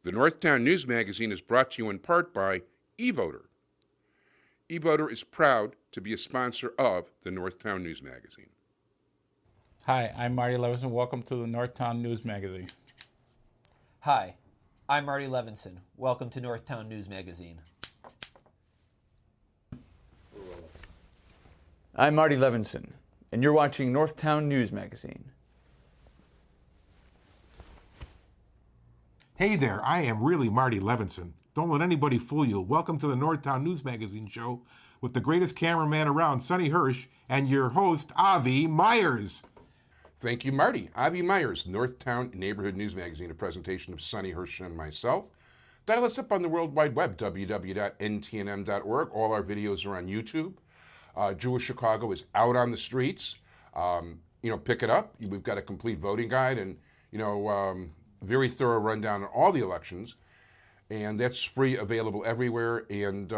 The Northtown News Magazine is brought to you in part by eVoter. eVoter is proud to be a sponsor of the Northtown News Magazine. Hi, I'm Marty Levinson. Welcome to the Northtown News Magazine. Hi, I'm Marty Levinson. Welcome to Northtown News Magazine. I'm Marty Levinson, and you're watching Northtown News Magazine. Hey there, I am really Marty Levinson. Don't let anybody fool you. Welcome to the Northtown News Magazine show with the greatest cameraman around, Sonny Hirsch, and your host, Avi Myers. Thank you, Marty. Avi Myers, Northtown Neighborhood News Magazine, a presentation of Sonny Hirsch and myself. Dial us up on the World Wide Web, www.ntnm.org. All our videos are on YouTube. Jewish Chicago is out on the streets. Pick it up. We've got a complete voting guide and, very thorough rundown on all the elections. And that's free, available everywhere. And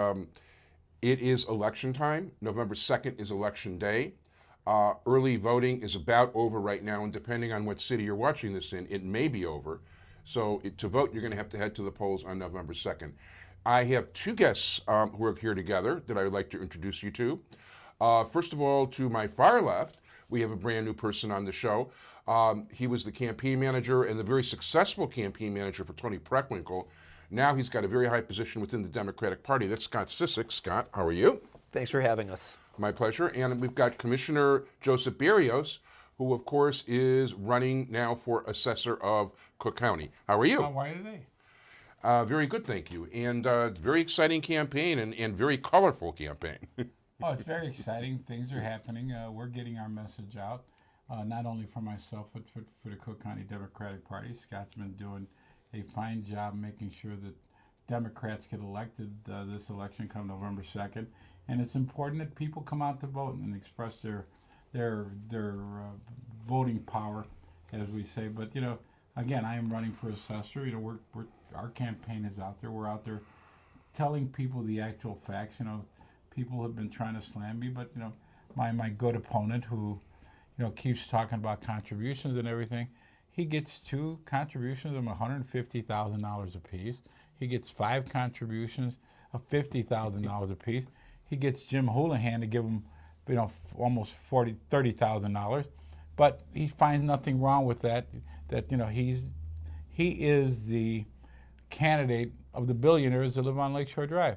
it is election time. November 2nd is election day. Early voting is about over right now, and depending on what city you're watching this in, it may be over. So to vote, you're going to head to the polls on November 2nd. I have two guests who are here together that I would like to introduce you to. First of all, to my far left, we have a brand new person on the show. He was the campaign manager and the very successful campaign manager for Tony Preckwinkle. Now he's got a very high position within the Democratic Party. That's Scott Cissek. Scott, how are you? Thanks for having us. My pleasure. And we've got Commissioner Joseph Berrios, who, of course, is running now for Assessor of Cook County. How are you? How are you today? Very good, thank you. And very exciting campaign and very colorful campaign. Oh, it's very exciting. Things are happening. We're getting our message out, not only for myself, but for the Cook County Democratic Party. Scott's been doing a fine job making sure that Democrats get elected this election come November 2nd. And it's important that people come out to vote and express their voting power, as we say. But, again, I am running for assessor. Our campaign is out there. We're out there telling people the actual facts. People have been trying to slam me, but my good opponent who keeps talking about contributions and everything, he gets two contributions of $150,000 apiece. He gets 5 contributions of $50,000 apiece. He gets Jim Houlihan to give him almost $30,000, but he finds nothing wrong with that. He is the candidate of the billionaires that live on Lakeshore Drive.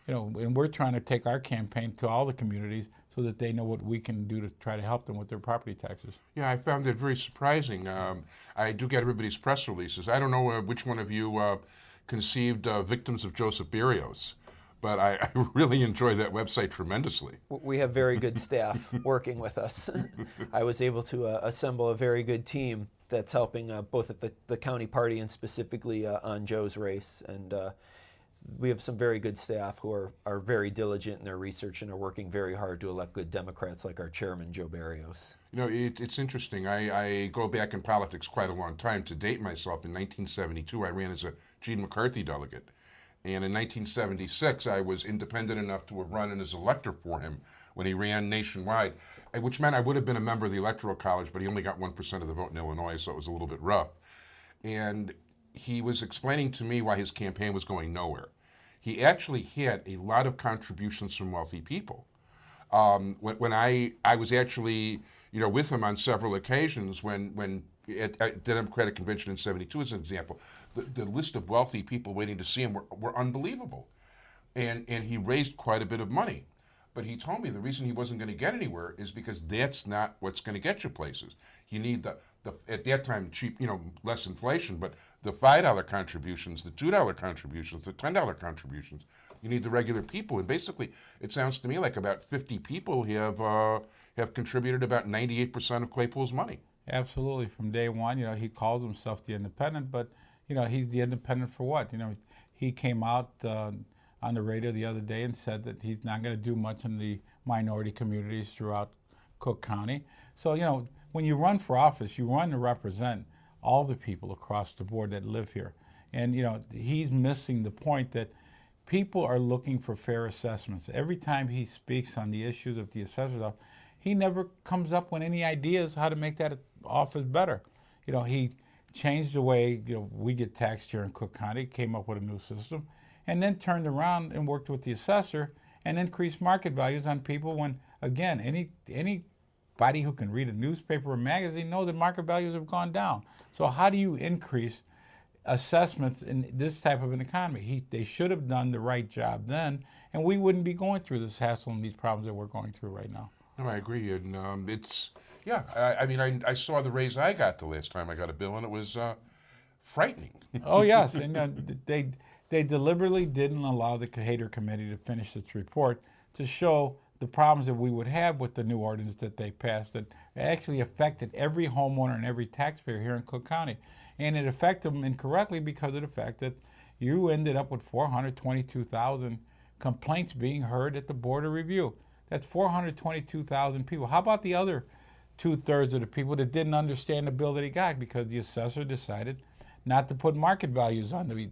And we're trying to take our campaign to all the communities so that they know what we can do to try to help them with their property taxes. Yeah, I found that very surprising. I do get everybody's press releases. I don't know which one of you conceived Victims of Joseph Berrios, but I really enjoy that website tremendously. We have very good staff working with us. I was able to assemble a very good team that's helping both at the county party and specifically on Joe's race. And we have some very good staff who are very diligent in their research and are working very hard to elect good Democrats like our chairman, Joe Berrios. It's interesting. I go back in politics quite a long time. To date myself, in 1972, I ran as a Gene McCarthy delegate. And in 1976, I was independent enough to have run as elector for him when he ran nationwide, which meant I would have been a member of the Electoral College, but he only got 1% of the vote in Illinois, so it was a little bit rough. And he was explaining to me why his campaign was going nowhere. He actually had a lot of contributions from wealthy people. When I was actually, with him on several occasions when at the Democratic Convention in 72 as an example, the list of wealthy people waiting to see him were unbelievable. And he raised quite a bit of money. But he told me the reason he wasn't going to get anywhere is because that's not what's going to get you places. You need the at that time cheap, less inflation, but the $5 contributions, the $2 contributions, the $10 contributions. You need the regular people, and basically, it sounds to me like about 50 people have contributed about 98% of Claypool's money. Absolutely, from day one. He calls himself the independent, but he's the independent for what? He came out on the radio the other day and said that he's not going to do much in the minority communities throughout Cook County. So when you run for office, you run to represent all the people across the board that live here. And, he's missing the point that people are looking for fair assessments. Every time he speaks on the issues of the assessor's office, he never comes up with any ideas how to make that office better. He changed the way we get taxed here in Cook County, came up with a new system, and then turned around and worked with the assessor and increased market values on people when, again, anybody who can read a newspaper or magazine know that market values have gone down. So how do you increase assessments in this type of an economy? They should have done the right job then, and we wouldn't be going through this hassle and these problems that we're going through right now. No, I agree, and I saw the raise I got the last time I got a bill, and it was frightening. Oh yes, and they deliberately didn't allow the Cahater Committee to finish its report to show the problems that we would have with the new ordinance that they passed that actually affected every homeowner and every taxpayer here in Cook County. And it affected them incorrectly because of the fact that you ended up with 422,000 complaints being heard at the Board of Review. That's 422,000 people. How about the other 2/3 of the people that didn't understand the bill that he got because the assessor decided not to put market values on the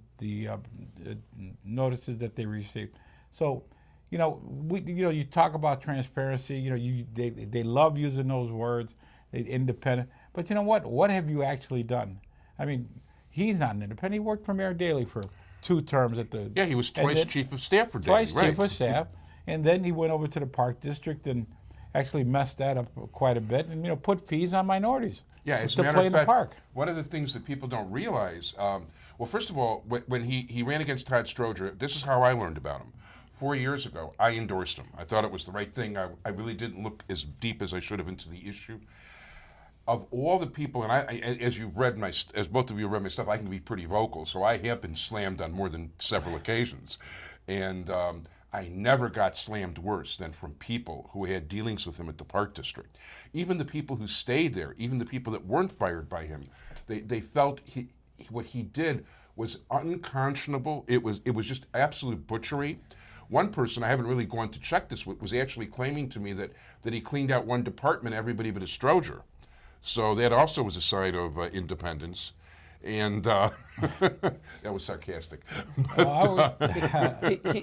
notices that they received? So, you talk about transparency. They love using those words, independent. But you know what? What have you actually done? I mean, he's not an independent. He worked for Mayor Daley for 2 terms at the. Yeah, he was twice chief of staff for Daley. Twice chief of staff, and then he went over to the Park District and actually messed that up quite a bit, and put fees on minorities. Yeah, as to a matter play of in fact, the park. one of the things that people don't realize, well, first of all, when he ran against Todd Stroger, this is how I learned about him. 4 years ago, I endorsed him. I thought it was the right thing. I really didn't look as deep as I should have into the issue. Of all the people, and as both of you read my stuff, I can be pretty vocal, so I have been slammed on more than several occasions. And I never got slammed worse than from people who had dealings with him at the Park District. Even the people who stayed there, even the people that weren't fired by him, they felt what he did was unconscionable. It was just absolute butchery. One person, I haven't really gone to check this, was actually claiming to me that he cleaned out one department, everybody but a Stroger. So that also was a sign of independence. And that was sarcastic. But,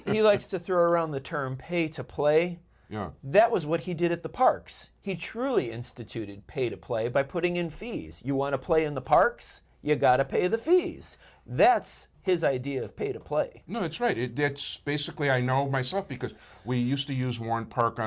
he likes to throw around the term pay to play. Yeah. That was what he did at the parks. He truly instituted pay to play by putting in fees. You want to play in the parks? You got to pay the fees. That's his idea of pay to play. No, that's right. That's basically, I know myself because we used to use Warren Park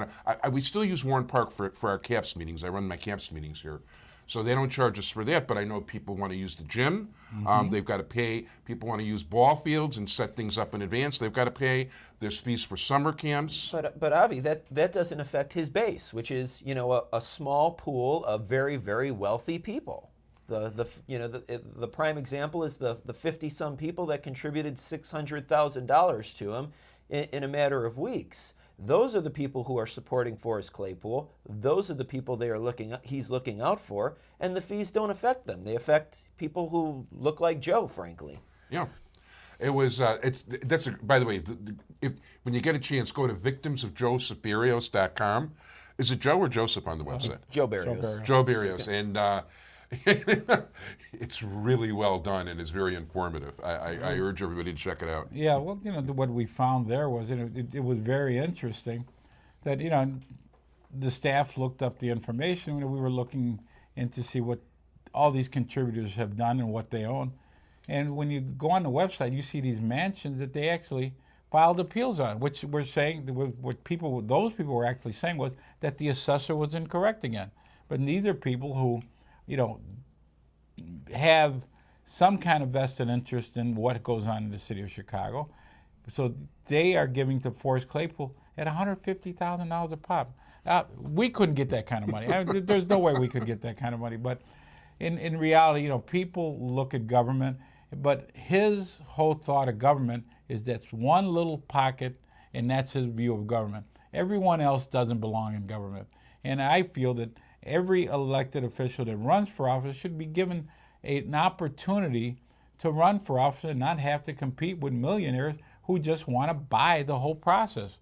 we still use Warren Park for our CAPS meetings. I run my CAPS meetings here. So they don't charge us for that, but I know people want to use the gym. Mm-hmm. They've got to pay. People want to use ball fields and set things up in advance. They've got to pay. There's fees for summer camps. But Avi, that doesn't affect his base, which is a small pool of very, very wealthy people. The prime example is the 50-some people that contributed $600,000 to him in a matter of weeks. Those are the people who are supporting Forrest Claypool. Those are the people he's looking out for, and the fees don't affect them. They affect people who look like Joe, frankly. Yeah, it was. By the way, when you get a chance, go to victimsofjosephberrios.com. Is it Joe or Joseph on the website? Joe Berrios. Joe Berrios, and it's really well done and it's very informative. I urge everybody to check it out. Yeah, well, what we found there was it was very interesting that the staff looked up the information. We were looking in to see what all these contributors have done and what they own. And when you go on the website, you see these mansions that they actually filed appeals on, which we're saying those people were actually saying was that the assessor was incorrect again. But these are people who have some kind of vested interest in what goes on in the city of Chicago. So they are giving to Forrest Claypool at $150,000 a pop. We couldn't get that kind of money. There's no way we could get that kind of money. But in reality, people look at government, but his whole thought of government is that's one little pocket, and that's his view of government. Everyone else doesn't belong in government. And I feel that every elected official that runs for office should be given an opportunity to run for office and not have to compete with millionaires who just want to buy the whole process.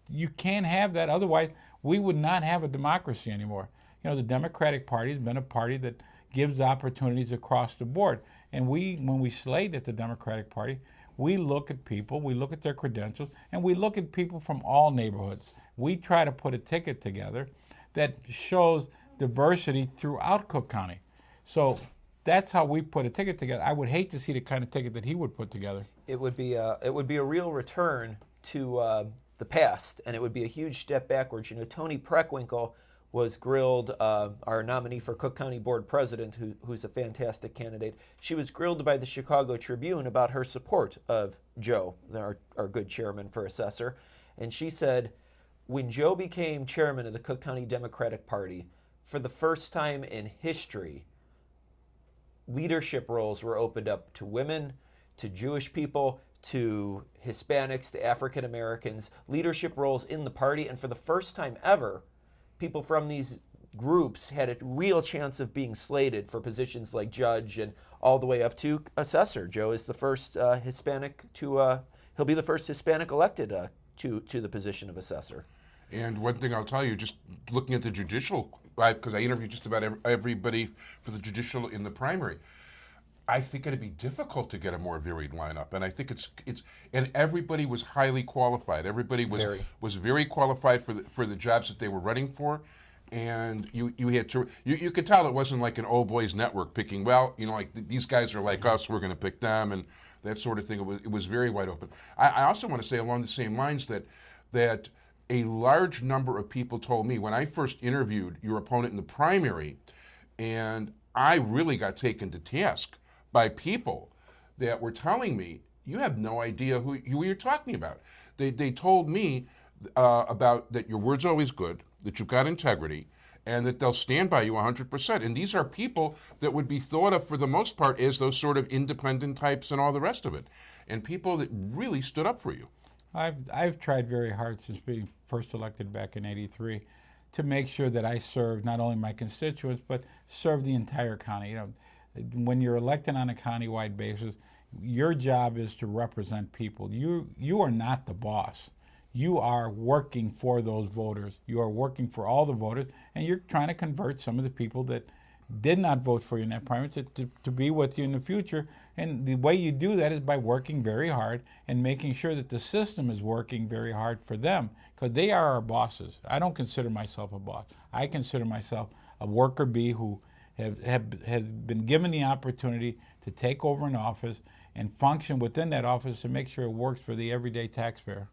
You can't have that. Otherwise, we would not have a democracy anymore. The Democratic Party has been a party that gives opportunities across the board. And when we slate at the Democratic Party, we look at people, we look at their credentials, and we look at people from all neighborhoods. We try to put a ticket together that shows diversity throughout Cook County. So that's how we put a ticket together. I would hate to see the kind of ticket that he would put together. It would be a real return to the past, and it would be a huge step backwards. Toni Preckwinkle was grilled, our nominee for Cook County Board President, who's a fantastic candidate. She was grilled by the Chicago Tribune about her support of Joe, our good chairman for assessor, and she said, when Joe became chairman of the Cook County Democratic Party, for the first time in history, leadership roles were opened up to women, to Jewish people, to Hispanics, to African Americans, leadership roles in the party, and for the first time ever, people from these groups had a real chance of being slated for positions like judge and all the way up to assessor. Joe is the first Hispanic he'll be the first Hispanic elected to the position of assessor. And one thing I'll tell you, just looking at the judicial, because I interviewed just about everybody for the judicial in the primary, I think it'd be difficult to get a more varied lineup, and I think it's and everybody was highly qualified. Everybody was very qualified for the jobs that they were running for, and you had to you could tell it wasn't like an old boys network picking. Well, like these guys are like us, we're going to pick them, and that sort of thing. It was very wide open. I also want to say along the same lines that a large number of people told me when I first interviewed your opponent in the primary, and I really got taken to task by people that were telling me, you have no idea who you're talking about. They told me about that your word's always good, that you've got integrity, and that they'll stand by you 100%. And these are people that would be thought of for the most part as those sort of independent types and all the rest of it, and people that really stood up for you. I've tried very hard since being first elected back in '83 to make sure that I serve not only my constituents but serve the entire county. When you're elected on a countywide basis, your job is to represent people. You are not the boss. You are working for those voters. You are working for all the voters, and you're trying to convert some of the people that did not vote for you in that primary to be with you in the future. And the way you do that is by working very hard and making sure that the system is working very hard for them, because they are our bosses. I don't consider myself a boss. I consider myself a worker bee who has been given the opportunity to take over an office and function within that office to make sure it works for the everyday taxpayer.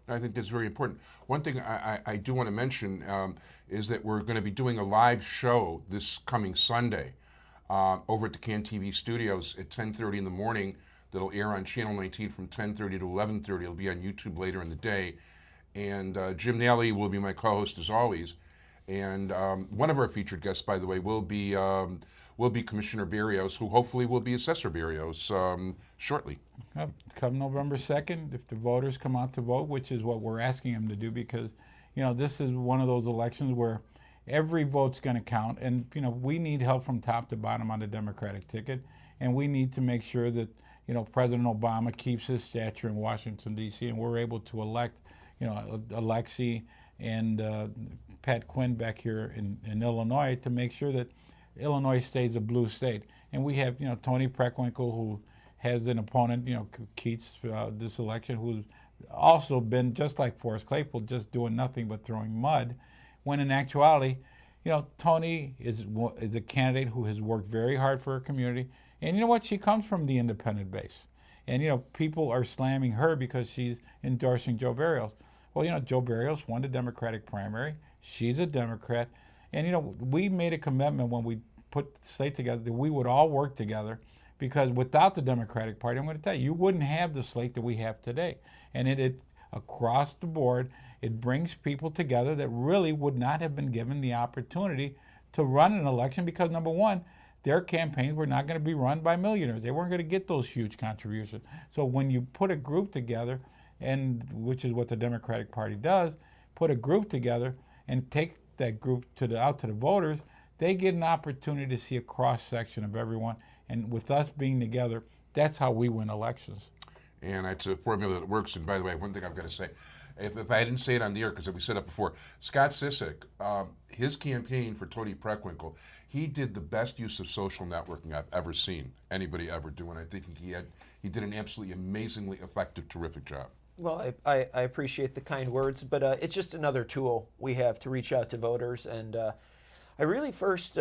I think that's very important. One thing I do want to mention is that we're going to be doing a live show this coming Sunday over at the CAN TV studios at 10:30 in the morning. That'll air on Channel 19 from 10:30 to 11:30. It'll be on YouTube later in the day. And Jim Nally will be my co-host as always. And one of our featured guests, by the way, will be Commissioner Berrios, who hopefully will be Assessor Berrios shortly. Come November 2nd, if the voters come out to vote, which is what we're asking them to do, because this is one of those elections where every vote's going to count, and we need help from top to bottom on the Democratic ticket, and we need to make sure that President Obama keeps his stature in Washington D.C. and we're able to elect Alexi and Pat Quinn back here in Illinois to make sure that Illinois stays a blue state. And we have Toni Preckwinkle, who has an opponent, Keats, this election, who's also been just like Forrest Claypool, just doing nothing but throwing mud, when in actuality, Toni is a candidate who has worked very hard for her community. And you know what? She comes from the independent base. And, people are slamming her because she's endorsing Joe Berrios. Well, Joe Berrios won the Democratic primary. She's a Democrat. And, we made a commitment when we put the slate together that we would all work together, because without the Democratic Party, I'm going to tell you, you wouldn't have the slate that we have today. And it across the board, it brings people together that really would not have been given the opportunity to run an election because, number one, their campaigns were not going to be run by millionaires. They weren't going to get those huge contributions. So when you put a group together, and which is what the Democratic Party does, put a group together and take that group out to the voters, they get an opportunity to see a cross-section of everyone. And with us being together, that's how we win elections. And it's a formula that works. And by the way, one thing I've got to say, if I didn't say it on the air, because we said it before, Scott Cissek, his campaign for Toni Preckwinkle, he did the best use of social networking I've ever seen anybody ever do, and I think he did an absolutely amazingly effective, terrific job. Well, I appreciate the kind words, but it's just another tool we have to reach out to voters. And I really first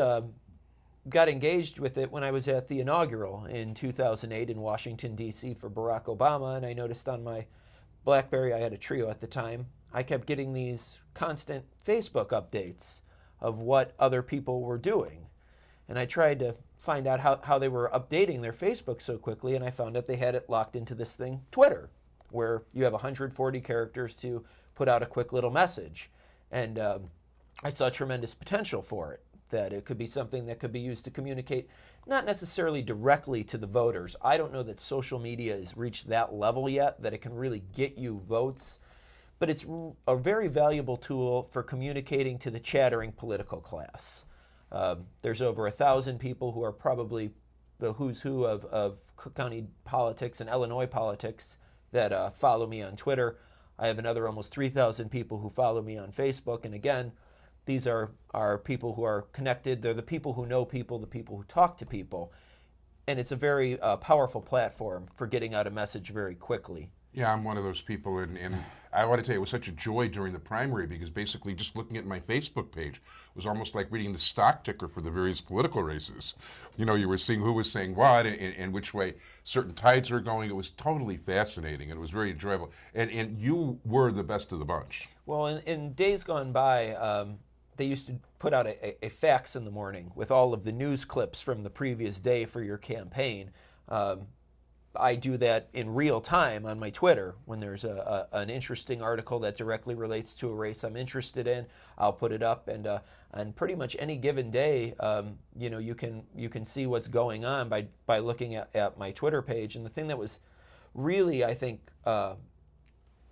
got engaged with it when I was at the inaugural in 2008 in Washington, D.C. for Barack Obama, and I noticed on my BlackBerry, I had a Trio at the time, I kept getting these constant Facebook updates of what other people were doing. And I tried to find out how they were updating their Facebook so quickly, and I found out they had it locked into this thing, Twitter, where you have 140 characters to put out a quick little message. And I saw tremendous potential for it, that it could be something that could be used to communicate not necessarily directly to the voters. I don't know that social media has reached that level yet, that it can really get you votes, but it's a very valuable tool for communicating to the chattering political class. There's over 1,000 people who are probably the who's who of Cook County politics and Illinois politics that follow me on Twitter. I have another almost 3,000 people who follow me on Facebook. And again, these are people who are connected. They're the people who know people, the people who talk to people. And it's a very powerful platform for getting out a message very quickly. Yeah, I'm one of those people, and I want to tell you, it was such a joy during the primary because basically just looking at my Facebook page was almost like reading the stock ticker for the various political races. You know, you were seeing who was saying what and which way certain tides were going. It was totally fascinating, and it was very enjoyable. And you were the best of the bunch. Well, in days gone by, they used to put out a fax in the morning with all of the news clips from the previous day for your campaign. I do that in real time on my Twitter. When there's an interesting article that directly relates to a race I'm interested in, I'll put it up, and on pretty much any given day, you can see what's going on by looking at my Twitter page. And the thing that was really, I think,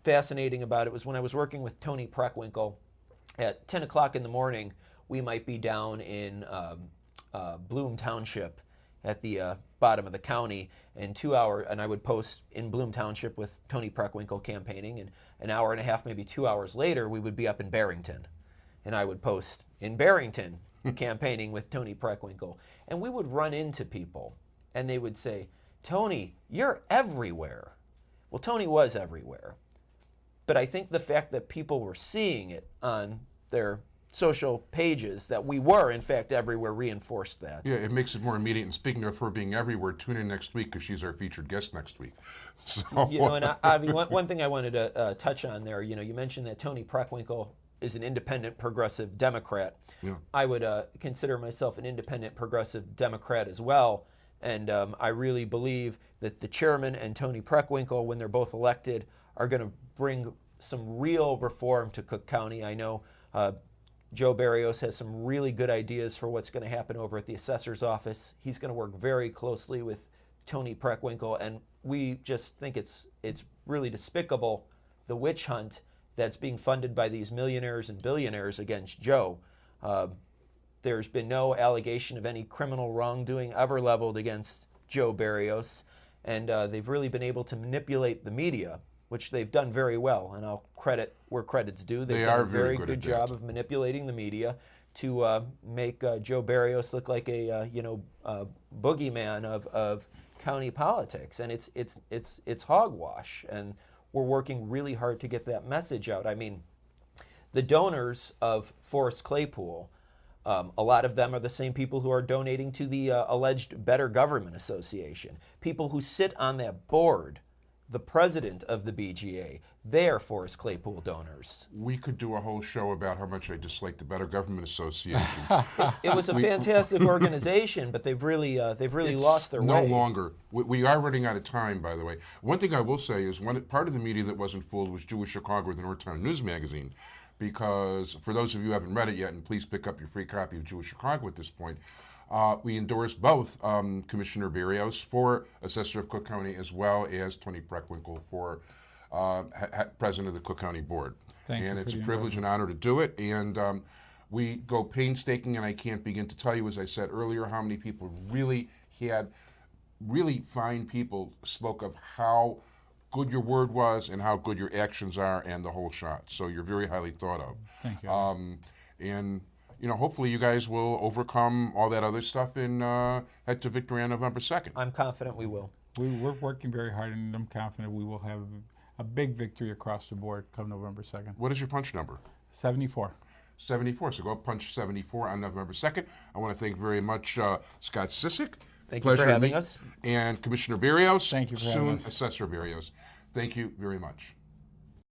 fascinating about it was when I was working with Tony Preckwinkle. At 10 o'clock in the morning, we might be down in Bloom Township at the bottom of the county, and 2 hours, and I would post in Bloom Township with Tony Preckwinkle campaigning, and an hour and a half, maybe 2 hours later, we would be up in Barrington, and I would post in Barrington campaigning with Tony Preckwinkle, and we would run into people, and they would say, "Tony, you're everywhere." Well, Tony was everywhere, but I think the fact that people were seeing it on their social pages that we were, in fact, everywhere reinforced that. Yeah, it makes it more immediate. And speaking of her being everywhere, tune in next week because she's our featured guest next week. So, and Avi, one thing I wanted to touch on there, you mentioned that Tony Preckwinkle is an independent progressive Democrat. Yeah. I would consider myself an independent progressive Democrat as well. And I really believe that the chairman and Tony Preckwinkle, when they're both elected, are going to bring some real reform to Cook County. I know Joe Berrios has some really good ideas for what's going to happen over at the assessor's office. He's going to work very closely with Tony Preckwinkle, and we just think it's really despicable, the witch hunt that's being funded by these millionaires and billionaires against Joe. There's been no allegation of any criminal wrongdoing ever leveled against Joe Berrios, and they've really been able to manipulate the media, which they've done very well, and I'll credit where credit's due. They've done a very good job of manipulating the media to make Joe Berrios look like a boogeyman of county politics, and it's hogwash, and we're working really hard to get that message out. I mean, the donors of Forrest Claypool, a lot of them are the same people who are donating to the alleged Better Government Association, people who sit on that board. The president of the BGA, they're Forrest Claypool donors. we could do a whole show about how much I dislike the Better Government Association. It was a fantastic organization, but they've really lost their way. No longer. We are running out of time, by the way. One thing I will say is part of the media that wasn't fooled was Jewish Chicago, the Northtown News Magazine, because for those of you who haven't read it yet, and please pick up your free copy of Jewish Chicago at this point, we endorsed both Commissioner Berrios for Assessor of Cook County as well as Tony Preckwinkle for President of the Cook County Board. And it's a privilege and honor to do it. And we go painstaking, and I can't begin to tell you, as I said earlier, how many people really fine people spoke of how good your word was and how good your actions are and the whole shot. So you're very highly thought of. Thank you. And hopefully you guys will overcome all that other stuff and head to victory on November 2nd. I'm confident we will. We're working very hard, and I'm confident we will have a big victory across the board come November 2nd. What is your punch number? 74. 74. So go punch 74 on November 2nd. I want to thank very much Scott Cissek. Thank you for having us. And Commissioner Berrios. Thank you for having Soon, us. Assessor Berrios. Thank you very much.